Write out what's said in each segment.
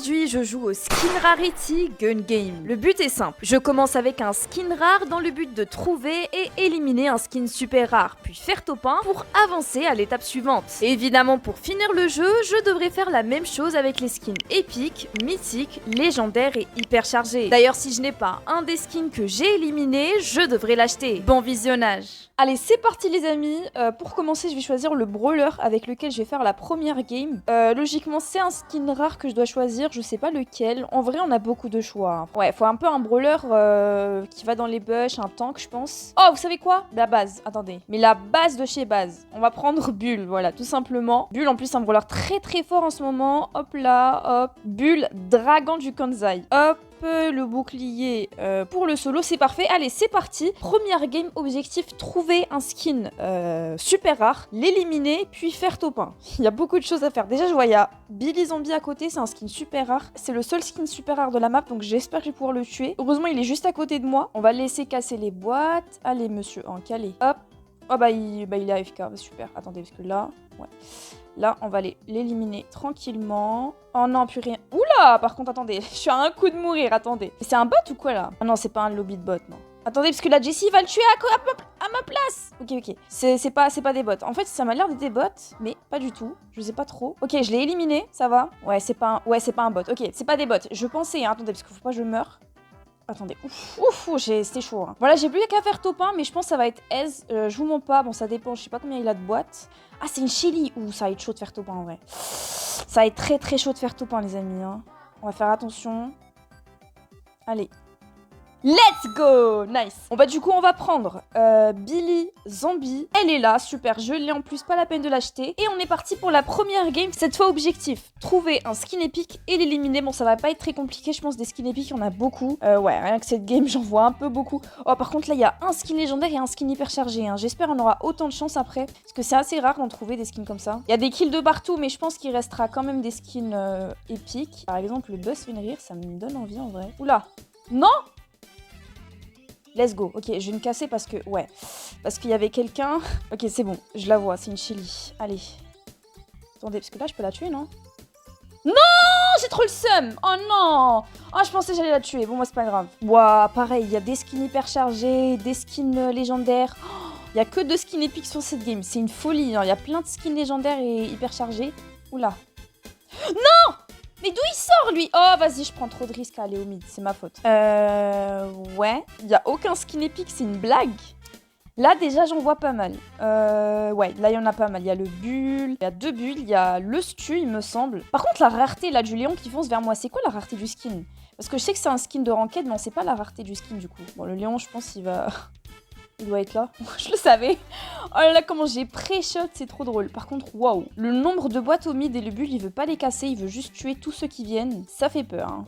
Aujourd'hui, je joue au Skin Rarity Gun Game. Le but est simple, je commence avec un skin rare dans le but de trouver et éliminer un skin super rare, puis faire top 1 pour avancer à l'étape suivante. Et évidemment, pour finir le jeu, je devrais faire la même chose avec les skins épiques, mythiques, légendaires et hyper chargés. D'ailleurs, si je n'ai pas un des skins que j'ai éliminé, je devrais l'acheter. Bon visionnage. Allez, c'est parti les amis. Pour commencer, je vais choisir le brawler avec lequel je vais faire la première game. Logiquement, c'est un skin rare que je dois choisir, je sais pas lequel. En vrai, on a beaucoup de choix. Ouais, faut un peu un brawler qui va dans les bush, un tank, je pense. Oh, vous savez quoi? La base, attendez. Mais la base de chez base. On va prendre Bull, voilà, tout simplement. Bull, en plus, c'est un brawler très très fort en ce moment. Hop là, hop. Bull, dragon du Kansai. Hop. Le bouclier pour le solo, c'est parfait. Allez, c'est parti. Première game, objectif, trouver un skin super rare, l'éliminer, puis faire top 1. Il y a beaucoup de choses à faire. Déjà, je vois, il y a Billy Zombie à côté, c'est un skin super rare. C'est le seul skin super rare de la map, donc j'espère que je vais pouvoir le tuer. Heureusement, il est juste à côté de moi. On va laisser casser les boîtes. Allez, monsieur, encalé. Hop. Oh, bah, il est AFK. Super. Attendez, parce que là, ouais. Là, on va aller l'éliminer tranquillement. Oh non, plus rien. Oula, par contre, attendez. Je suis à un coup de mourir, attendez. C'est un bot ou quoi, là? Ah non, c'est pas un lobby de bot, non. Attendez, parce que là, Jessie va le tuer à ma place. Ok, ok. C'est pas des bots. En fait, ça m'a l'air d'être des bots, mais pas du tout. Je sais pas trop. Ok, je l'ai éliminé, ça va. Ouais, c'est pas un bot. Ok, c'est pas des bots. Je pensais, hein. Attendez, parce qu'il faut pas que je meure. Attendez, ouf, c'était chaud. Hein. Voilà, j'ai plus qu'à faire top 1, mais je pense que ça va être aise. Je vous mens pas, bon, ça dépend, je sais pas combien il a de boîtes. Ah, c'est une Shelly. Ouh, ça va être chaud de faire top 1 en vrai. Ça va être très très chaud de faire top 1, les amis. Hein. On va faire attention. Allez. Let's go! Nice! Bon bah du coup on va prendre Billy Zombie. Elle est là, super, je l'ai en plus, pas la peine de l'acheter. Et on est parti pour la première game. Cette fois objectif, trouver un skin épique et l'éliminer. Bon ça va pas être très compliqué, je pense des skins épiques, il y en a beaucoup. Ouais, rien que cette game j'en vois un peu beaucoup. Oh par contre là il y a un skin légendaire et un skin hyper chargé. Hein. J'espère on aura autant de chance après. Parce que c'est assez rare d'en trouver des skins comme ça. Il y a des kills de partout mais je pense qu'il restera quand même des skins épiques. Par exemple le Buzz Fenrir, ça me donne envie en vrai. Oula! Non! Let's go. Ok, je vais me casser parce que... Ouais. Parce qu'il y avait quelqu'un... Ok, c'est bon. Je la vois. C'est une Shelly. Allez. Attendez, parce que là, je peux la tuer, non? Non! J'ai trop le seum! Oh non! Oh, je pensais que j'allais la tuer. Bon, moi, c'est pas grave. Ouah, pareil. Il y a des skins hyper chargés, des skins légendaires. Il y a que 2 skins épiques sur cette game. C'est une folie. Il y a plein de skins légendaires et hyper chargés. Oula. Non! Mais d'où il sort, lui? Oh, vas-y, je prends trop de risques à aller au mid. C'est ma faute. Ouais. Il n'y a aucun skin épique, c'est une blague. Là, déjà, j'en vois pas mal. Ouais, là, il y en a pas mal. Il y a le Bull, il y a 2 bulles, il y a le Stu, il me semble. Par contre, la rareté, là, du Léon qui fonce vers moi, c'est quoi la rareté du skin? Parce que je sais que c'est un skin de ranked, mais on sait pas la rareté du skin, du coup. Bon, le Léon, je pense qu'il va... Il doit être là. Je le savais. Oh là là, comment j'ai pré-shot, c'est trop drôle. Par contre, waouh. Le nombre de boîtes au mid et le Bull, il veut pas les casser, il veut juste tuer tous ceux qui viennent. Ça fait peur. Hein.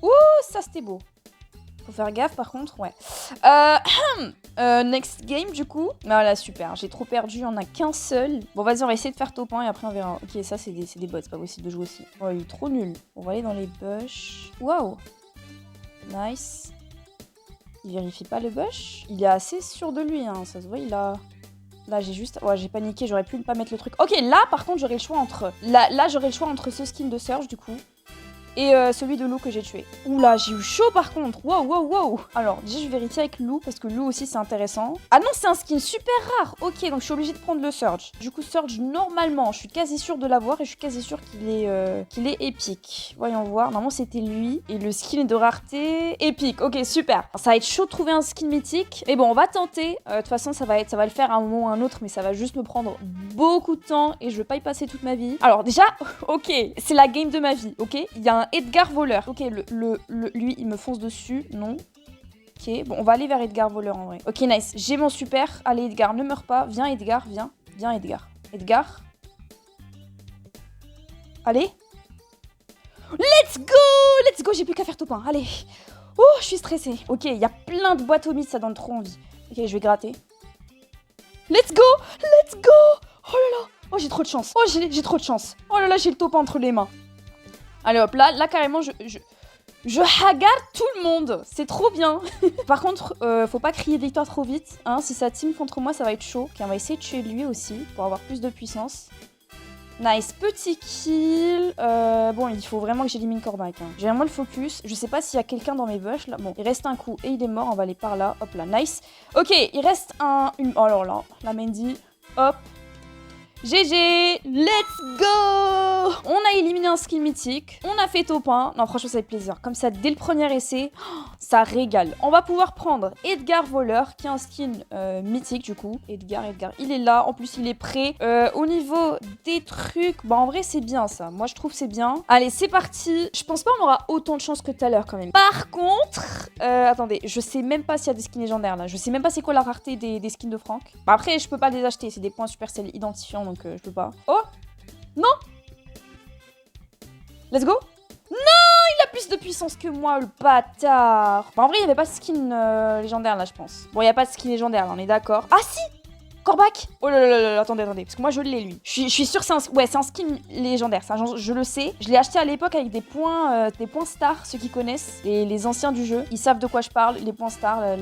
Ouh, ça c'était beau. Faut faire gaffe par contre, ouais. Next game du coup. Voilà, super. J'ai trop perdu, il y en a qu'un seul. Bon, vas-y, on va essayer de faire top 1 et après on verra. Ok, ça c'est des bots, c'est pas possible de jouer aussi. Oh, il est trop nul. On va aller dans les bush. Waouh. Nice. Il vérifie pas le bush. Il est assez sûr de lui, hein. Ça se voit, il a... Là, j'ai juste... Ouais, j'ai paniqué, j'aurais pu ne pas mettre le truc. Ok, là, par contre, j'aurais le choix entre... Là j'aurais le choix entre ce skin de Surge, du coup, et celui de Lou que j'ai tué. Oula, j'ai eu chaud, par contre. Wow. Alors, déjà, je vais vérifier avec Lou, parce que Lou aussi, c'est intéressant. Ah non, c'est un skin super rare. Ok, donc je suis obligée de prendre le Surge. Du coup, Surge, normalement, je suis quasi sûre de l'avoir, et je suis quasi sûre qu'il est épique. Voyons voir. Normalement, c'était lui. Et le skin est de rareté épique. Ok, super. Ça va être chaud de trouver un skin mythique. Mais bon, on va tenter. De toute façon, ça va le faire à un moment ou à un autre, mais ça va juste me prendre beaucoup de temps, et je vais pas y passer toute ma vie. Alors, déjà, ok, c'est la game de ma vie, ok? Il y a un Edgar voleur. Ok, lui, il me fonce dessus. Non. Ok, bon, on va aller vers Edgar voleur en vrai. Ok, nice. J'ai mon super. Allez, Edgar, ne meurs pas. Viens, Edgar, viens. Viens, Edgar. Edgar. Allez. Let's go, j'ai plus qu'à faire top 1. Allez. Oh, je suis stressée. Ok, il y a plein de boîtes au mid, ça donne trop envie. Ok, je vais gratter. Let's go. Oh là là. Oh, j'ai trop de chance. Oh, j'ai trop de chance. Oh là là, j'ai le top 1 entre les mains. Allez hop, là carrément je hagarde tout le monde. C'est trop bien. Par contre, faut pas crier victoire trop vite. Hein, si ça team contre moi, ça va être chaud. Ok, on va essayer de tuer lui aussi pour avoir plus de puissance. Nice, petit kill. Bon, il faut vraiment que j'élimine Corbac. Hein. J'ai vraiment le focus. Je sais pas s'il y a quelqu'un dans mes bush là. Bon, il reste un coup et il est mort. On va aller par là. Hop là, nice. Ok, il reste Oh alors là, la Mandy. Hop. GG, let's go! On a éliminé un skin mythique, on a fait top 1. Non, franchement, ça fait plaisir. Comme ça, dès le premier essai, ça régale. On va pouvoir prendre Edgar Voleur, qui est un skin mythique, du coup. Edgar, il est là. En plus, il est prêt. Au niveau des trucs, bah, en vrai, c'est bien, ça. Moi, je trouve c'est bien. Allez, c'est parti. Je pense pas qu'on aura autant de chance que tout à l'heure, quand même. Par contre, attendez, je sais même pas s'il y a des skins légendaires, là. Je sais même pas c'est quoi la rareté des skins de Franck. Bah, après, je peux pas les acheter. C'est des points Supercell identifiants, donc je peux pas. Oh! Non! Let's go! Non! Il a plus de puissance que moi, le bâtard! Bah, en vrai, il n'y avait pas de skin légendaire, là, je pense. Bon, il n'y a pas de skin légendaire, là, on est d'accord. Ah, si! Corbac! Oh là là là, attendez, parce que moi, je l'ai, lui. Je suis sûre que c'est un skin légendaire, ça, je le sais. Je l'ai acheté à l'époque avec des points stars, ceux qui connaissent, les anciens du jeu. Ils savent de quoi je parle, les points stars,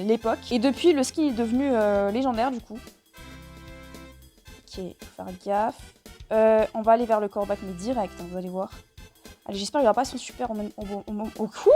l'époque. Et depuis, le skin est devenu légendaire, du coup. Ok, faut faire gaffe. On va aller vers le Corbac, mais direct, hein, vous allez voir. Allez, j'espère qu'il n'y aura pas son super au coup.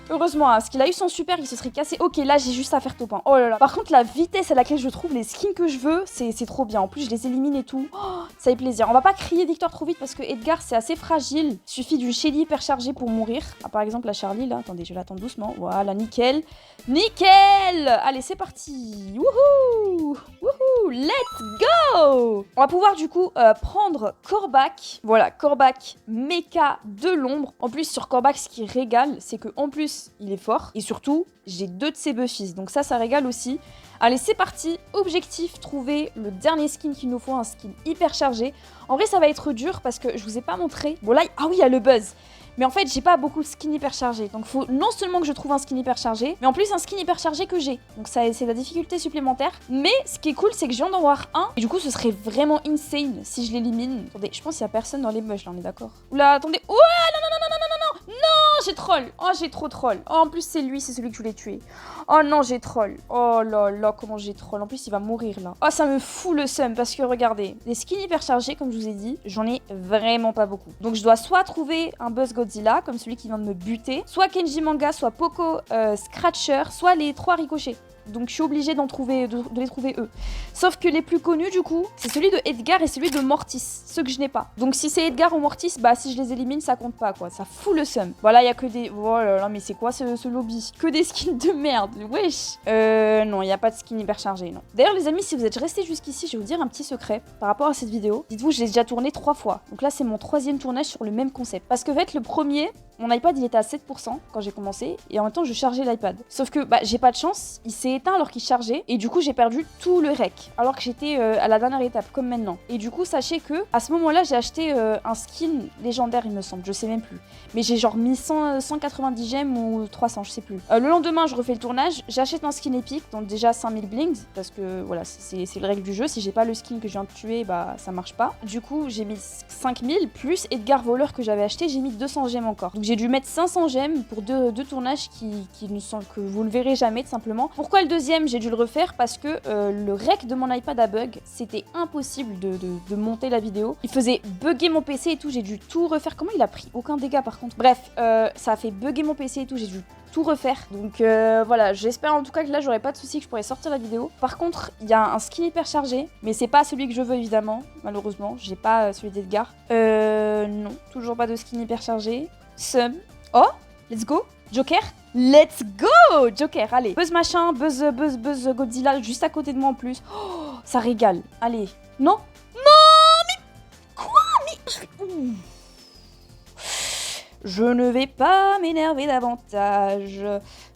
Heureusement, hein, parce qu'il a eu son super, il se serait cassé. Ok, là, j'ai juste à faire top 1. Oh là là. Par contre, la vitesse à laquelle je trouve les skins que je veux, c'est trop bien. En plus, je les élimine et tout. Oh, ça fait plaisir. On va pas crier victoire trop vite parce que Edgar, c'est assez fragile. Il suffit d'une Shelly hyper chargée pour mourir. Ah, par exemple, la Charlie, là. Attendez, je vais l'attendre doucement. Voilà, nickel. Nickel! Allez, c'est parti. Wouhou! Wouhou! Let's go! On va pouvoir, du coup, prendre Corbac. Voilà, Corbac, mecha de l'ombre. En plus, sur Corbac, ce qui régale, c'est que en plus, il est fort. Et surtout, j'ai 2 de ses buffies. Donc ça régale aussi. Allez, c'est parti. Objectif, trouver le dernier skin qu'il nous faut. Un skin hyper chargé. En vrai, ça va être dur parce que je vous ai pas montré. Bon, là, ah oui, il y a le buzz. Mais en fait, j'ai pas beaucoup de skins hyper chargés. Donc, faut non seulement que je trouve un skin hyper chargé, mais en plus un skin hyper chargé que j'ai. Donc, ça, c'est la difficulté supplémentaire. Mais ce qui est cool, c'est que je viens d'en voir un. Et du coup, ce serait vraiment insane si je l'élimine. Attendez, je pense qu'il y a personne dans les bush, là, on est d'accord? Oula, attendez. Ouais, non, non, non, non, non, non, non, non, non, j'ai troll. Oh, j'ai trop troll. Oh, en plus, c'est lui, c'est celui que je voulais tuer. Oh non, j'ai troll. Oh là là, comment j'ai troll. En plus, il va mourir, là. Oh, ça me fout le seum parce que, regardez, les skins hyper chargés, comme je vous ai dit, j'en ai vraiment pas beaucoup. Donc, je dois soit trouver un buzz Godzilla, comme celui qui vient de me buter, soit Kenji Manga, soit Poco Scratcher, soit les 3 ricochets. Donc je suis obligée de les trouver eux. Sauf que les plus connus du coup, c'est celui de Edgar et celui de Mortis, ceux que je n'ai pas. Donc si c'est Edgar ou Mortis, bah si je les élimine, ça compte pas quoi, ça fout le seum. Voilà, il y a que des... Oh là là, mais c'est quoi ce lobby? Que des skins de merde, wesh. Non, il n'y a pas de skin hyper chargé, non. D'ailleurs les amis, si vous êtes restés jusqu'ici, je vais vous dire un petit secret par rapport à cette vidéo. Dites-vous, je l'ai déjà tourné 3 fois. Donc là, c'est mon 3e tournage sur le même concept. Parce que en fait, le premier, mon iPad il était à 7% quand j'ai commencé et en même temps je chargeais l'iPad. Sauf que bah j'ai pas de chance, il s'est éteint alors qu'il chargeait et du coup j'ai perdu tout le rec alors que j'étais à la dernière étape comme maintenant. Et du coup sachez que à ce moment-là j'ai acheté un skin légendaire il me semble, je sais même plus. Mais j'ai genre mis 190 gemmes ou 300, je sais plus. Le lendemain je refais le tournage, j'achète un skin épique donc déjà 5000 blings parce que voilà c'est le règle du jeu, si j'ai pas le skin que je viens de tuer bah ça marche pas. Du coup j'ai mis 5000 plus Edgar Voleur que j'avais acheté, j'ai mis 200 gemmes encore. Donc j'ai dû mettre 500 gemmes pour deux tournages qui ne sont que vous ne le verrez jamais tout simplement. Pourquoi le deuxième j'ai dû le refaire? Parce que le rec de mon iPad a bug, c'était impossible de monter la vidéo. Il faisait bugger mon PC et tout, j'ai dû tout refaire. Comment il a pris aucun dégât par contre? Bref, ça a fait bugger mon PC et tout, j'ai dû tout refaire. Donc voilà, j'espère en tout cas que là j'aurai pas de soucis, que je pourrai sortir la vidéo. Par contre, il y a un skin hyper chargé, mais c'est pas celui que je veux évidemment, malheureusement. J'ai pas celui d'Edgar. Non, toujours pas de skin hyper chargé. Sum. Oh, let's go. Joker. Let's go. Joker, allez. Buzz machin, buzz Godzilla, juste à côté de moi en plus. Oh, ça régale. Allez. Non. Non, mais quoi? Mais... Je ne vais pas m'énerver davantage.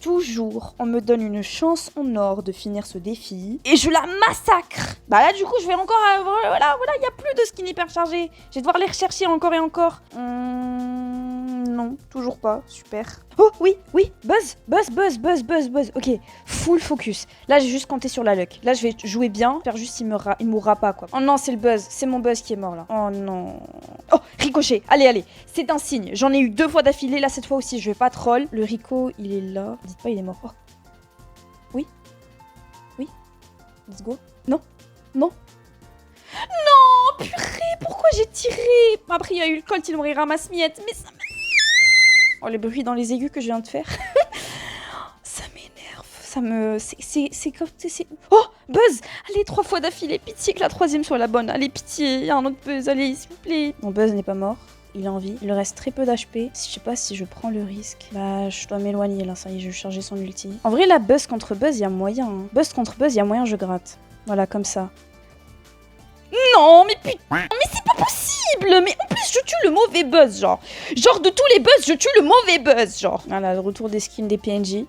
Toujours, on me donne une chance en or de finir ce défi. Et je la massacre. Bah là, du coup, je vais encore... voilà, il n'y a plus de skin hyper chargé. Je vais devoir les rechercher encore et encore. Non, toujours pas. Super. Oh, oui, buzz. Ok, full focus. Là, j'ai juste compté sur la luck. Là, je vais jouer bien. Faire juste, il mourra pas, quoi. Oh non, c'est le buzz. C'est mon buzz qui est mort, là. Oh non. Oh, ricochet. Allez. C'est un signe. J'en ai eu 2 fois d'affilée. Là, cette fois aussi, je vais pas troll. Le Rico, il est là. Dites pas, il est mort. Oh. Oui. Let's go. Non. purée, pourquoi j'ai tiré? Après, il y a eu le colt, il m'aurait ramasse-miettes, mais ça me... Oh, le bruit dans les aigus que je viens de faire. Ça m'énerve, ça me... C'est comme... Oh, Buzz! Allez, 3 fois d'affilée, pitié que la 3e soit la bonne. Allez, pitié, il y a un autre Buzz, allez, s'il vous plaît. Bon, Buzz n'est pas mort. Il est en vie. Il lui reste très peu d'HP. Je sais pas si je prends le risque. Bah, je dois m'éloigner là. Ça y est, je vais charger son ulti. En vrai, là, Buzz contre Buzz, il y a moyen. Hein. Buzz contre Buzz, il y a moyen, je gratte. Voilà, comme ça. Non, mais putain, mais c'est pas possible. Mais en plus, je tue le mauvais Buzz, genre. Genre, de tous les Buzz, je tue le mauvais Buzz, genre. Voilà, le retour des skins des PNJ.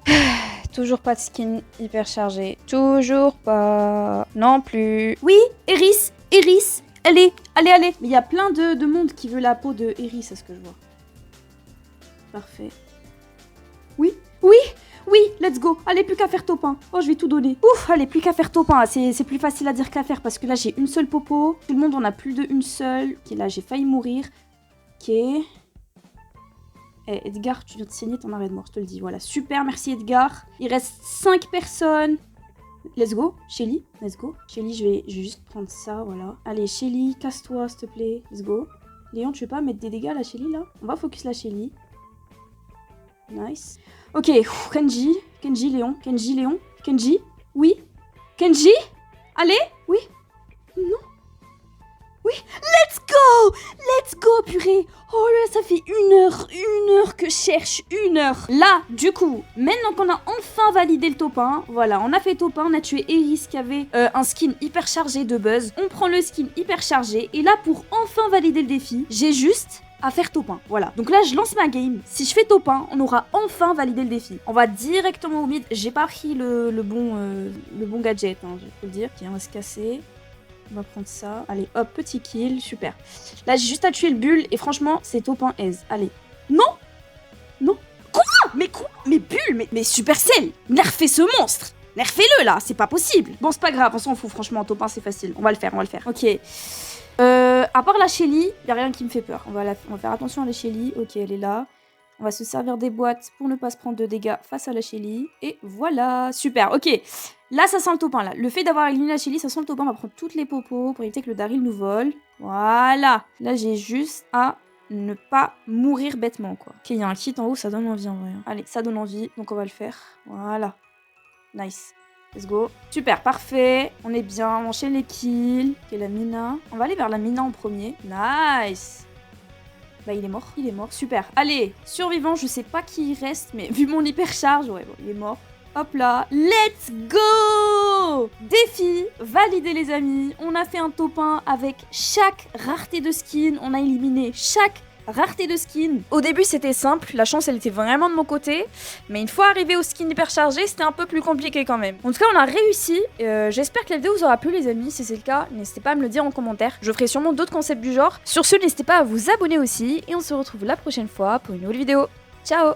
Toujours pas de skin hyper chargé. Toujours pas. Non plus. Oui, Eris. Allez. Mais il y a plein de monde qui veut la peau de Eris, c'est ce que je vois. Parfait. Oui, let's go. Allez, plus qu'à faire top 1. Oh, je vais tout donner. Ouf, allez, plus qu'à faire top 1. C'est plus facile à dire qu'à faire parce que là, j'ai une seule popo. Tout le monde en a plus d'une seule. Ok, là, j'ai failli mourir. Ok. Eh, Edgar, tu viens de saigner ton arrêt de mort, je te le dis. Voilà, super, merci Edgar. Il reste 5 personnes. Let's go, Shelly, let's go. Shelly, je vais juste prendre ça, voilà. Allez, Shelly, casse-toi, s'il te plaît. Let's go. Léon, tu veux pas mettre des dégâts, la Shelly, là? On va focus la Shelly. Nice. Ok, Kenji, Léon. Kenji, oui. Kenji, allez, oui. Non. Oui, let's go, purée. Oh là, ça fait une heure que je cherche, 1 heure. Là, du coup, maintenant qu'on a enfin validé le top 1, voilà, on a fait top 1, on a tué Eris qui avait un skin hyper chargé de Buzz. On prend le skin hyper chargé, et là, pour enfin valider le défi, j'ai juste à faire top 1, voilà. Donc là, je lance ma game. Si je fais top 1, on aura enfin validé le défi. On va directement au mid. J'ai pas pris le bon gadget, hein, je peux le dire. Ok, on va se casser. On va prendre ça. Allez, hop, petit kill. Super. Là, j'ai juste à tuer le bull. Et franchement, c'est top 1 aise. Allez. Non. Quoi? Mais bull, mais Supercell, nerfez ce monstre. Nerfez-le, là. C'est pas possible. Bon, c'est pas grave. On s'en fout. Franchement, top 1, c'est facile. On va le faire. Ok. À part la Shelly, y a rien qui me fait peur. On va faire attention à la Shelly. Ok, elle est là. On va se servir des boîtes pour ne pas se prendre de dégâts face à la Shelly. Et voilà, super, ok. Là, ça sent le top 1, là. Le fait d'avoir éliminé la Shelly, ça sent le top 1. On va prendre toutes les popos pour éviter que le Daryl nous vole. Voilà. Là, j'ai juste à ne pas mourir bêtement, quoi. Ok, il y a un kit en haut, ça donne envie en vrai. Allez, ça donne envie, donc on va le faire. Voilà. Nice. Let's go. Super, parfait. On est bien, on enchaîne les kills. Ok, la Mina. On va aller vers la Mina en premier. Nice. Bah il est mort, super. Allez, survivant, je sais pas qui il reste, mais vu mon hypercharge, ouais, bon, il est mort. Hop là, let's go! Défi validé les amis, on a fait un top 1 avec chaque rareté de skin, on a éliminé chaque rareté de skin. Au début c'était simple, la chance elle était vraiment de mon côté, mais une fois arrivé au skin hyper chargé, c'était un peu plus compliqué quand même. En tout cas on a réussi, j'espère que la vidéo vous aura plu les amis, si c'est le cas, n'hésitez pas à me le dire en commentaire, je ferai sûrement d'autres concepts du genre. Sur ce, n'hésitez pas à vous abonner aussi, et on se retrouve la prochaine fois pour une nouvelle vidéo. Ciao!